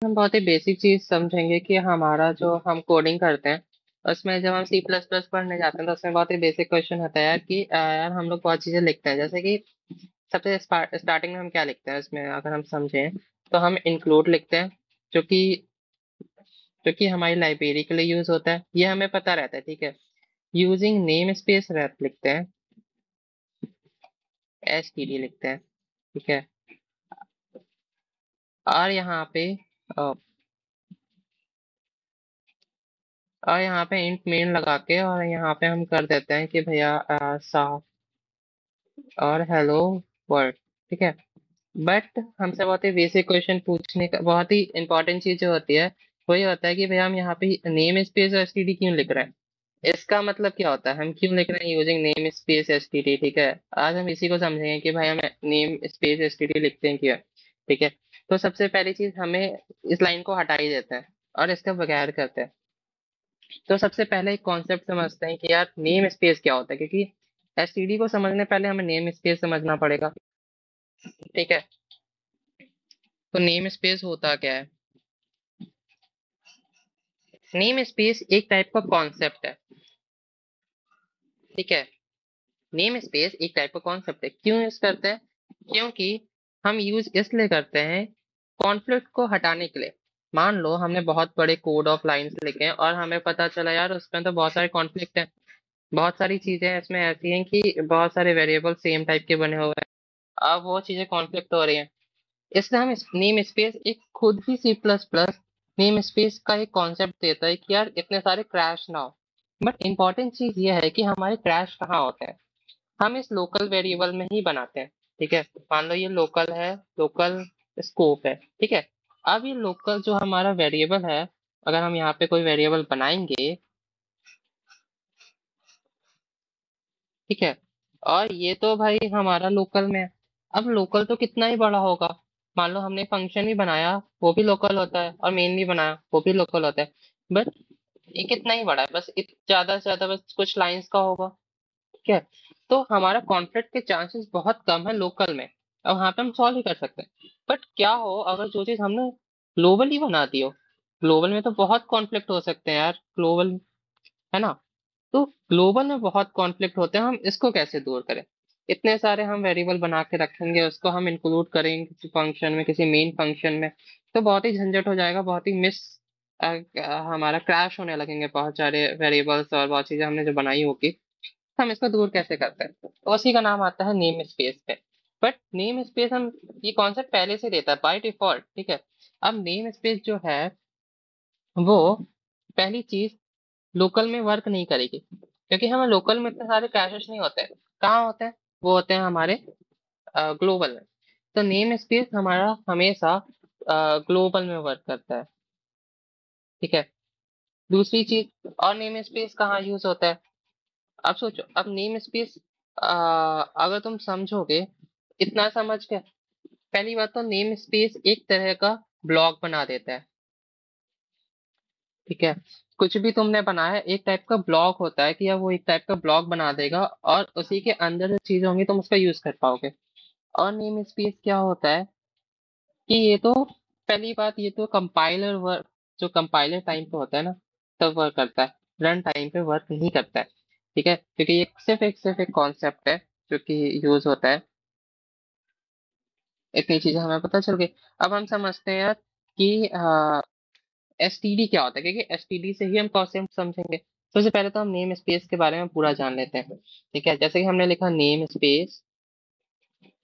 हम बहुत ही बेसिक चीज समझेंगे कि हमारा जो हम कोडिंग करते हैं उसमें जब हम सी प्लस प्लस पढ़ने जाते हैं तो उसमें बहुत ही बेसिक क्वेश्चन होता है यार कि यार हम लोग बहुत चीजें लिखते हैं जैसे कि सबसे स्टार्टिंग में हम क्या लिखते हैं इसमें अगर हम समझें तो हम इंक्लूड लिखते हैं जो कि जो कि हमारी लाइब्रेरी के लिए यूज होता है, ये हमें पता रहता है। ठीक है। यूजिंग नेम स्पेस रैप लिखते हैं, एस टी डी लिखते हैं। ठीक है। और यहाँ पे अ, और यहाँ पे इंट मेन लगा के और यहाँ पे हम कर देते हैं कि भैया साफ और हेलो वर्ल्ड। ठीक है। बट हमसे बहुत ही बेसिक क्वेश्चन पूछने का बहुत ही इंपॉर्टेंट चीज जो होती है वही होता है कि भैया हम यहाँ पे नेम स्पेस और एसटीडी क्यों लिख रहे हैं, इसका मतलब क्या होता है, हम क्यों लिख रहे हैं यूजिंग नेम स्पेस एसटीडी। ठीक है। आज हम इसी को समझेंगे कि भाई हम नेम स्पेस एसटीडी लिखते हैं क्यों। ठीक है। तो सबसे पहली चीज हमें इस लाइन को हटा ही देते हैं और इसका बगैर करते हैं। तो सबसे पहले एक कॉन्सेप्ट समझते हैं कि यार नेम स्पेस क्या होता है, क्योंकि एसटीडी को समझने पहले हमें नेम स्पेस समझना पड़ेगा। ठीक है। तो नेम स्पेस होता क्या है? नेम स्पेस एक टाइप का कॉन्सेप्ट है। ठीक है। नेम स्पेस एक टाइप का कॉन्सेप्ट है, क्यों यूज करते हैं? क्योंकि हम यूज इसलिए करते हैं कॉन्फ्लिक्ट को हटाने के लिए। मान लो हमने बहुत बड़े कोड ऑफ लाइंस लिखे हैं और हमें पता चला यार उसमें तो बहुत सारे कॉन्फ्लिक्ट हैं, बहुत सारी चीजें इसमें ऐसी हैं कि बहुत सारे वेरिएबल सेम टाइप के बने हुए हैं, अब वो चीजें कॉन्फ्लिक्ट हो रही हैं। इसलिए हम नेम स्पेस एक खुद ही C plus plus name space का एक कॉन्सेप्ट देता है कि यार इतने सारे क्रैश ना हो। बट इंपॉर्टेंट चीज ये है कि हमारे क्रैश कहाँ होते हैं, हम इस लोकल वेरिएबल में ही बनाते हैं। ठीक है। मान लो ये लोकल है, लोकल स्कोप है। ठीक है। अब ये लोकल जो हमारा वेरिएबल है, अगर हम यहाँ पे कोई वेरिएबल बनाएंगे, ठीक है, और ये तो भाई हमारा लोकल में है। अब लोकल तो कितना ही बड़ा होगा, मान लो हमने फंक्शन भी बनाया वो भी लोकल होता है और मेन भी बनाया वो भी लोकल होता है। बट ये कितना ही बड़ा है, बस ज्यादा से ज्यादा बस कुछ लाइंस का होगा। ठीक है। तो हमारा कॉन्फ्लिक्ट के चांसेस बहुत कम है लोकल में, अब वहां पे हम सॉल्व ही कर सकते हैं। बट क्या हो अगर जो चीज हमने ग्लोबल ही बना दी हो, ग्लोबल में तो बहुत कॉन्फ्लिक्ट हो सकते हैं यार, ग्लोबल है ना। तो ग्लोबल में बहुत कॉन्फ्लिक्ट होते हैं, हम इसको कैसे दूर करें? इतने सारे हम वेरिएबल बना के रखेंगे, उसको हम इंक्लूड करेंगे किसी फंक्शन में, किसी मेन फंक्शन में, तो बहुत ही झंझट हो जाएगा, बहुत ही हमारा क्रैश होने लगेंगे बहुत सारे वेरिएबल्स और बहुत चीजें हमने जो बनाई होगी। हम इसको दूर कैसे करते हैं? तो उसी का नाम आता है नेम स्पेस पे। बट नेम स्पेस हम ये कॉन्सेप्ट पहले से देता है बाय डिफॉल्ट। ठीक है। अब नेम स्पेस जो है वो पहली चीज लोकल में वर्क नहीं करेगी, क्योंकि हमें लोकल में इतने सारे क्रैशेस नहीं होते हैं। कहाँ होते हैं? वो होते हैं हमारे ग्लोबल में। तो नेम स्पेस हमारा हमेशा ग्लोबल में वर्क करता है। ठीक है। दूसरी चीज, और नेम स्पेस कहाँ यूज होता है? अब सोचो, अब नेम स्पेस अगर तुम समझोगे, इतना समझ के, पहली बात तो नेम स्पेस एक तरह का ब्लॉक बना देता है। ठीक है। कुछ भी तुमने बनाया है एक टाइप का ब्लॉक होता है कि अब वो एक टाइप का ब्लॉक बना देगा और उसी के अंदर जो चीजें होंगी तुम उसका यूज कर पाओगे। और नेम स्पेस क्या होता है कि ये तो पहली बात, ये तो कंपाइलर वर्क, जो कंपाइलर टाइम पे होता है ना तब वर्क करता है, रन टाइम पे वर्क नहीं करता है। ठीक है। क्योंकि ये सिर्फ एक कॉन्सेप्ट है जो कि यूज होता है। इतनी चीजें हमें पता चल गई। अब हम समझते हैं यार कि एसटीडी क्या होता है, क्योंकि एसटीडी से ही हम कॉन्सेप्ट समझेंगे। सबसे पहले तो हम नेम स्पेस के बारे में पूरा जान लेते हैं। ठीक है। जैसे कि हमने लिखा नेम स्पेस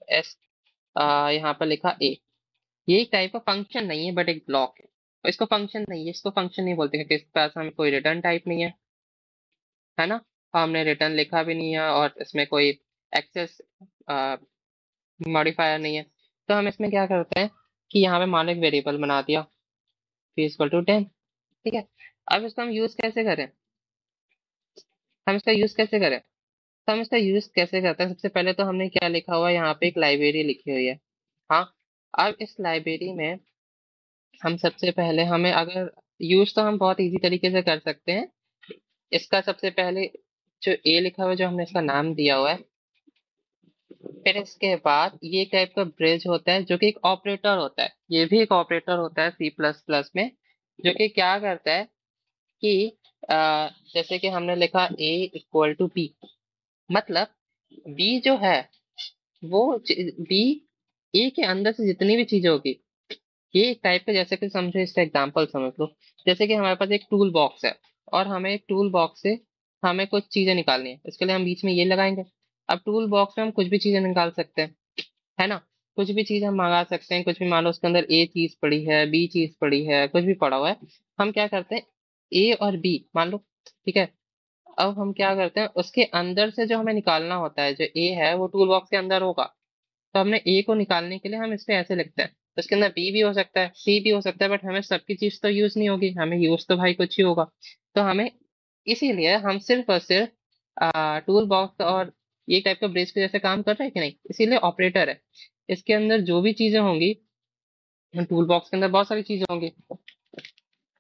एस, यहाँ पर लिखा ए, ये एक टाइप का फंक्शन नहीं है बट एक ब्लॉक है। और इसको फंक्शन नहीं है, इसको फंक्शन नहीं बोलते क्योंकि इसके पास हमें कोई रिटर्न टाइप नहीं है ना। हमने रिटर्न लिखा भी नहीं है और इसमें कोई एक्सेस मॉडिफायर नहीं है। तो हम इसमें क्या करते हैं कि यहाँ पे मान लो एक वेरिएबल बना दिया, p इक्वल टू 10। ठीक है। अब इसको हम यूज कैसे करें, हम इसका यूज कैसे करें? तो हम इसका यूज कैसे करते हैं, सबसे पहले तो हमने क्या लिखा हुआ है, यहाँ पे एक लाइब्रेरी लिखी हुई है। हाँ। अब इस लाइब्रेरी में हम सबसे पहले, हमें अगर यूज तो हम बहुत इजी तरीके से कर सकते हैं। इसका सबसे पहले जो ए लिखा हुआ है, जो हमने इसका नाम दिया हुआ है, फिर इसके बाद ये टाइप का ब्रिज होता है जो कि एक ऑपरेटर होता है, ये भी एक ऑपरेटर होता है सी प्लस प्लस में, जो कि क्या करता है कि जैसे कि हमने लिखा ए इक्वल टू बी, मतलब बी जो है वो बी ए के अंदर से जितनी भी चीजें होगी, ये एक टाइप का, जैसे कि समझो, इसका एग्जांपल समझ लो। जैसे कि हमारे पास एक टूल बॉक्स है और हमें एक टूल बॉक्स से हमें कुछ चीजें निकालनी है, इसके लिए हम बीच में ये लगाएंगे। अब टूल बॉक्स में हम कुछ भी चीजें निकाल सकते हैं, है ना। कुछ भी चीज हम मंगा सकते हैं, कुछ भी, मान लो उसके अंदर ए चीज पड़ी है, बी चीज पड़ी है, कुछ भी पड़ा हुआ है। हम क्या करते हैं, ए और बी मान लो, ठीक है। अब हम क्या करते हैं, उसके अंदर से जो हमें निकालना होता है, जो ए है वो टूल बॉक्स के अंदर होगा, तो हमने ए को निकालने के लिए हम इस पे ऐसे लिखते हैं। तो इसके अंदर बी भी हो सकता है, सी भी हो सकता है, बट हमें सबकी चीज तो यूज नहीं होगी, हमें यूज तो भाई कुछ ही होगा। तो हमें, इसीलिए हम सिर्फ और सिर्फ टूल बॉक्स और ये टाइप का ब्रिज के जैसे काम कर रहे हैं कि नहीं, इसीलिए ऑपरेटर है। इसके अंदर जो भी चीजें होंगी, टूल बॉक्स के अंदर बहुत सारी चीजें होंगी,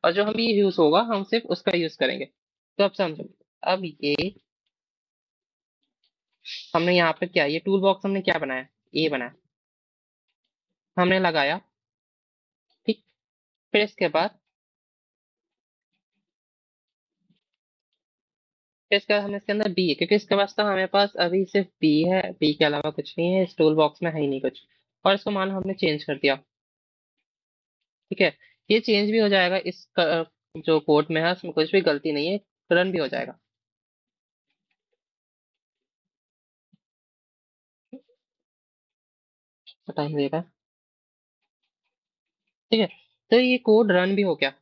और जो हम ये यूज होगा हम सिर्फ उसका यूज करेंगे। तो अब समझो, अब ये हमने यहाँ पे क्या, ये टूल बॉक्स हमने क्या बनाया, ए बनाया, हमने लगाया, ठीक। फिर इसके बाद, इसका हम इसके अंदर बी है, क्योंकि इसके पास तो हमारे पास अभी सिर्फ बी है, बी के अलावा कुछ नहीं है, इस टूल बॉक्स में है ही नहीं कुछ। और इसको मान लो हमने चेंज कर दिया, ठीक है। ये चेंज भी हो जाएगा, जो कोड में है उसमें कुछ भी गलती नहीं है, रन भी हो जाएगा। टाइम देगा, ठीक है। तो ये कोड रन भी हो गया,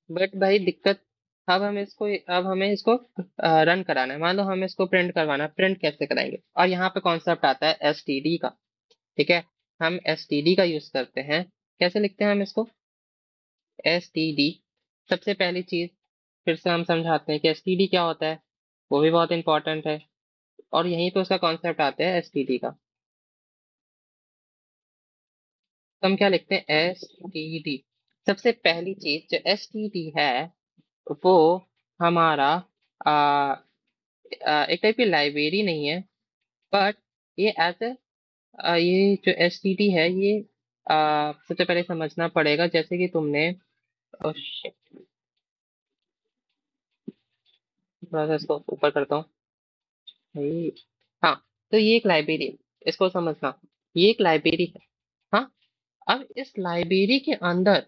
बट भाई दिक्कत, अब हमें इसको रन कराना है। मान लो हमें इसको प्रिंट करवाना है, प्रिंट कैसे कराएंगे, और यहाँ पे कॉन्सेप्ट आता है एसटीडी का, ठीक है। हम एसटीडी का यूज करते हैं, कैसे लिखते हैं हम इसको, एसटीडी। सबसे पहली चीज फिर से हम समझाते हैं कि एसटीडी क्या होता है, वो भी बहुत इंपॉर्टेंट है, और यहीं पे उसका कॉन्सेप्ट आता है एसटीडी का। तो हम क्या लिखते हैं, एसटीडी। सबसे पहली चीज जो एसटीडी है, वो हमारा आ, एक टाइप की लाइब्रेरी नहीं है, बट ये एज ए, ये जो एसटीडी है, ये सबसे पहले समझना पड़ेगा, जैसे कि तुमने, oh shit, थोड़ा सा इसको ऊपर करता हूँ। भाई, हाँ, तो ये एक लाइब्रेरी है, इसको समझना, ये एक लाइब्रेरी है। हाँ, अब इस लाइब्रेरी के अंदर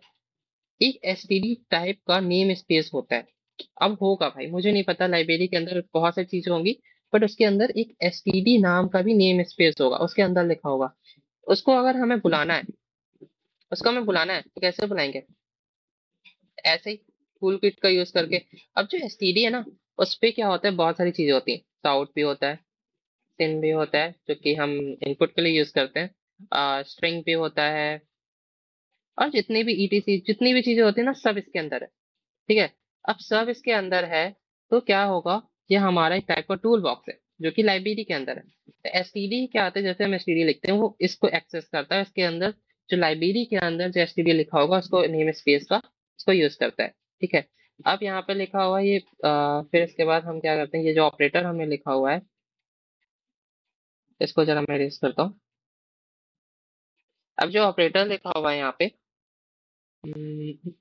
एक एसटीडी टाइप का नेम स्पेस होता है। अब होगा भाई, मुझे नहीं पता, लाइब्रेरी के अंदर बहुत सारी चीजें होंगी, बट उसके अंदर एक एसटीडी नाम का भी नेम स्पेस होगा, उसके अंदर लिखा होगा। उसको अगर हमें बुलाना है, उसको हमें बुलाना है तो कैसे बुलाएंगे, ऐसे ही टूल किट का यूज करके। अब जो एसटीडी है ना, उस पे क्या होता है, बहुत सारी चीजें होती हैं, साउट भी होता है, सिन भी होता है जो कि हम इनपुट के लिए यूज करते हैं, स्ट्रिंग भी होता है, और जितनी भी ईटीसी जितनी भी चीजें होती है ना, सब इसके अंदर है, ठीक है। अब सब इसके अंदर है, तो क्या होगा, ये हमारा एक टाइप का टूल बॉक्स है जो कि लाइब्रेरी के अंदर है। तो एसटीडी क्या आता है, जैसे हम एसटीडी लिखते हैं, वो इसको एक्सेस करता है, इसके अंदर जो लाइब्रेरी के अंदर जो एसटीडी लिखा होगा उसको, नेम स्पेस का, उसको यूज करता है, ठीक है। अब यहाँ पे लिखा हुआ है ये, फिर इसके बाद हम क्या करते हैं, ये जो ऑपरेटर हमने लिखा हुआ है, इसको जरा मैं erase करता हूँ। अब जो ऑपरेटर लिखा हुआ है यहाँ पे, हम्म,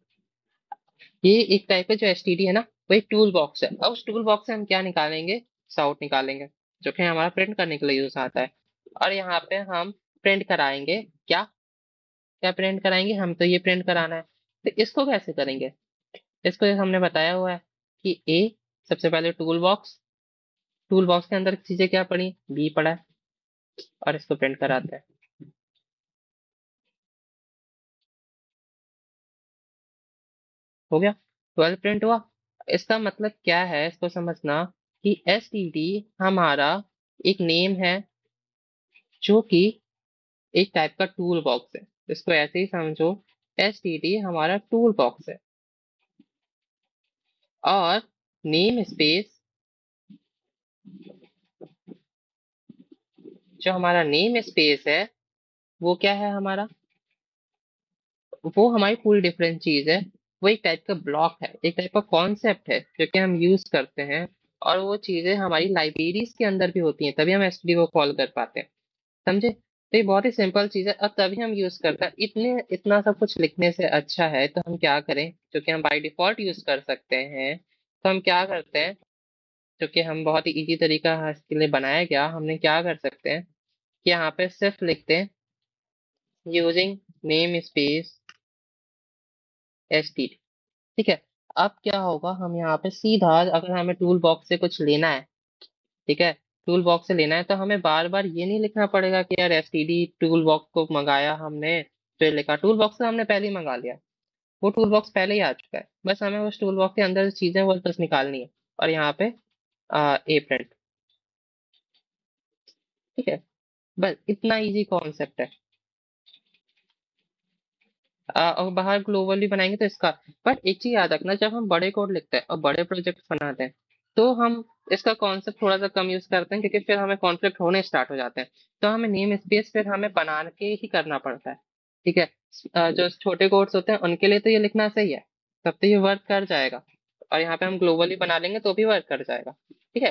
ये एक टाइप का जो एसटीडी है ना, वो एक टूल बॉक्स है। अब उस टूल बॉक्स से हम क्या निकालेंगे, साउट निकालेंगे, जो कि हमारा प्रिंट करने के लिए यूज आता है। और यहाँ पे हम प्रिंट कराएंगे, क्या क्या प्रिंट कराएंगे, हम तो ये प्रिंट कराना है। तो इसको कैसे करेंगे, इसको हमने बताया हुआ है कि ए, सबसे पहले टूल बॉक्स, टूल बॉक्स के अंदर चीजें क्या पड़ी, बी पड़ा है, और इसको प्रिंट कराते हैं। हो गया, 12 प्रिंट हुआ। इसका मतलब क्या है, इसको समझना, कि एस टी डी हमारा एक नेम है, जो कि एक टाइप का टूल बॉक्स है। इसको ऐसे ही समझो, एस टी डी हमारा टूल बॉक्स है, और नेम स्पेस, जो हमारा नेम स्पेस है, वो क्या है हमारा, वो हमारी पूरी डिफरेंट चीज है। वो एक टाइप का ब्लॉक है, एक टाइप का कॉन्सेप्ट है जो कि हम यूज करते हैं, और वो चीजें हमारी लाइब्रेरीज के अंदर भी होती हैं, तभी हम एसटीडी को कॉल कर पाते हैं। समझे? तो ये बहुत ही सिंपल चीज है और तभी हम यूज करते हैं। इतने इतना सब कुछ लिखने से अच्छा है तो हम क्या करें, क्योंकि हम बाय डिफॉल्ट यूज कर सकते हैं, तो हम क्या करते हैं, क्योंकि हम बहुत ही इजी तरीका है इसके लिए बनाया गया, हमने क्या कर सकते हैं कि यहाँ पे सिर्फ लिखते हैं यूजिंग नेम स्पेस एसटीडी। ठीक है। अब क्या होगा, हम यहाँ पे सीधा, अगर हमें टूल बॉक्स से कुछ लेना है, ठीक है, टूल बॉक्स से लेना है तो हमें बार बार ये नहीं लिखना पड़ेगा कि यार एसटीडी टूल बॉक्स को मंगाया हमने, फिर लिखा टूल बॉक्स, तो हमने पहले ही मंगा लिया, वो टूल बॉक्स पहले ही आ चुका है, बस हमें उस टूल बॉक्स के अंदर जो चीजें हैं, वो बस निकालनी है। और यहाँ पे ए प्रिंट। ठीक है, बस इतना इजी कॉन्सेप्ट है। और बाहर ग्लोबली बनाएंगे तो इसका, बट एक चीज याद रखना, जब हम बड़े कोड लिखते हैं और बड़े प्रोजेक्ट बनाते हैं तो हम इसका कॉन्सेप्ट थोड़ा सा कम यूज करते हैं, क्योंकि फिर हमें कॉन्फ्लिक्ट होने स्टार्ट हो जाते हैं। तो हमें नेम स्पेस फिर हमें बना के ही करना पड़ता है। ठीक है। जो छोटे कोड्स होते हैं उनके लिए तो ये लिखना सही है, तब तो ये वर्क कर जाएगा, और यहाँ पे हम ग्लोबली बना लेंगे तो भी वर्क कर जाएगा। ठीक है।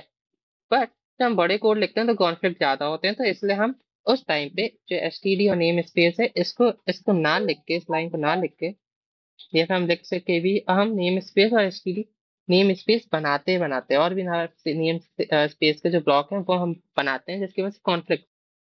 बट जब हम बड़े कोड लिखते हैं तो कॉन्फ्लिक्ट ज्यादा होते हैं, तो इसलिए हम उस टाइम पे जो एसटीडी और नेम स्पेस है, इसको इसको ना लिख के, इस लाइन को ना लिख के, या फिर हम लिख सके भी, हम नेम स्पेस और एसटीडी, नेम स्पेस बनाते बनाते और भी नेम स्पेस के जो ब्लॉक है वो हम बनाते हैं, जिसकी वजह से कॉन्फ्लिक्ट